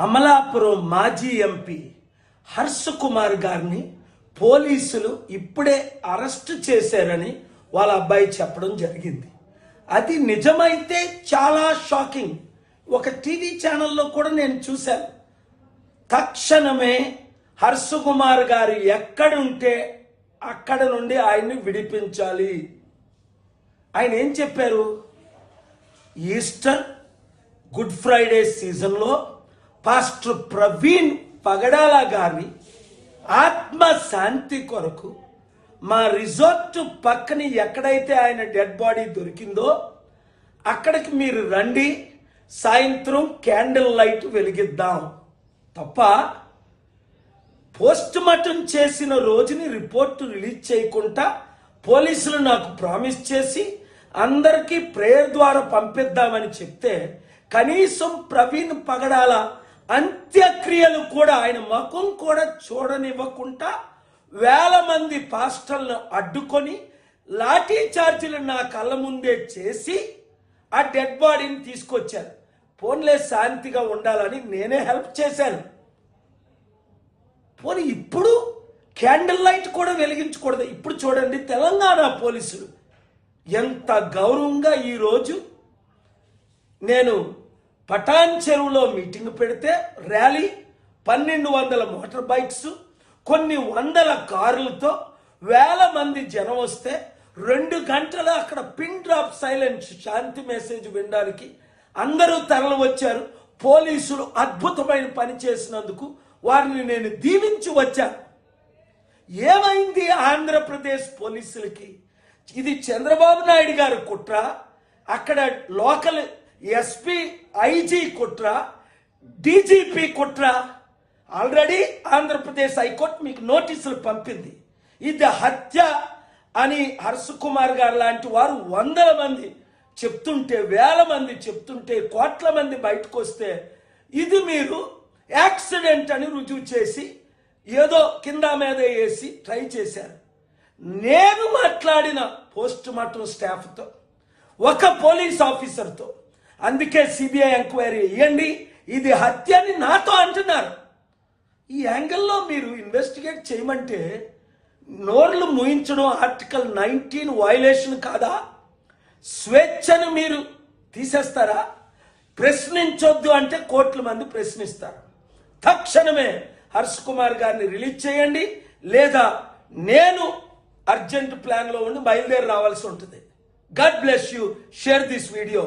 అమలాపురం మాజీ ఎంపీ హర్ష్ కుమార్ గారిని పోలీసులు ఇప్పుడే అరెస్ట్ చేశారని వాళ్ళ అబ్బాయి చెప్పడం జరిగింది. అది నిజమైతే చాలా షాకింగ్. ఒక టీవీ ఛానల్లో కూడా నేను చూశాను. తక్షణమే హర్ష్ కుమార్ గారు ఎక్కడుంటే అక్కడ నుండి ఆయన్ని విడిపించాలి. ఆయన ఏం చెప్పారు? ఈస్టర్, గుడ్ ఫ్రైడే సీజన్లో పాస్టర్ ప్రవీణ్ పగడాల గారి ఆత్మశాంతి కొరకు మా రిసార్ట్ పక్కన ఎక్కడైతే ఆయన డెడ్ బాడీ దొరికిందో అక్కడికి మీరు రండి, సాయంత్రం క్యాండిల్ లైట్ వెలిగిద్దాం. తప్ప పోస్ట్ మార్టం చేసిన రోజుని రిపోర్టు రిలీజ్ చేయకుండా పోలీసులు నాకు ప్రామిస్ చేసి అందరికీ ప్రేయర్ ద్వారా పంపిద్దామని చెప్తే కనీసం ప్రవీణ్ పగడాల అంత్యక్రియలు కూడా ఆయన ముఖం కూడా చూడనివ్వకుండా వేల మంది పాస్టర్లను అడ్డుకొని లాఠీ చార్జీలు నా కళ్ళ ముందే చేసి ఆ డెడ్ బాడీని తీసుకొచ్చారు. పోన్లే శాంతిగా ఉండాలని నేనే హెల్ప్ చేశాను. పోనీ ఇప్పుడు క్యాండిల్ లైట్ కూడా వెలిగించకూడదు. ఇప్పుడు చూడండి, తెలంగాణ పోలీసులు ఎంత గౌరవంగా ఈరోజు నేను పటాన్ చెరువులో మీటింగ్ పెడితే ర్యాలీ 1200 మోటార్ బైక్స్, కొన్ని వందల కార్లతో వేల మంది జనం వస్తే 2 గంటలు అక్కడ పిన్ డ్రాప్ సైలెన్స్ శాంతి మెసేజ్ వినడానికి అందరూ తరలి వచ్చారు. పోలీసులు అద్భుతమైన పని చేసినందుకు వారిని నేను దీవించి వచ్చాను. ఏమైంది ఆంధ్రప్రదేశ్ పోలీసులకి? ఇది చంద్రబాబు నాయుడు గారి కుట్ర, అక్కడ లోకల్ ఎస్పీ ఐజీ కుట్ర, డీజీపీ కుట్ర. ఆల్రెడీ ఆంధ్రప్రదేశ్ హైకోర్టు మీకు నోటీసులు పంపింది. ఇది హత్య అని హర్ష్ కుమార్ గారు లాంటి వారు 100 మంది చెప్తుంటే, వేల మంది చెప్తుంటే, కోట్ల మంది బయటకు వస్తే ఇది మీరు యాక్సిడెంట్ అని రుజువు చేసి ఏదో కింద మీద వేసి ట్రై చేశారు. నేను మాట్లాడిన పోస్ట్ మార్టం స్టాఫ్తో, ఒక పోలీస్ ఆఫీసర్తో, అందుకే సిబిఐ ఎంక్వైరీ ఇవ్వండి, ఇది హత్య అని నాతో అంటున్నారు. ఈ యాంగిల్లో మీరు ఇన్వెస్టిగేట్ చేయమంటే నోర్లు మూయించడం ఆర్టికల్ 19 వయలేషన్ కాదా? స్వేచ్ఛను మీరు తీసేస్తారా? ప్రశ్నించొద్దు అంటే కోట్ల మంది ప్రశ్నిస్తారు. తక్షణమే హర్ష్ కుమార్ గారిని రిలీజ్ చేయండి, లేదా నేను అర్జెంట్ ప్లాన్లో ఉండి బయలుదేరి రావాల్సి ఉంటుంది. God bless you. Share this video.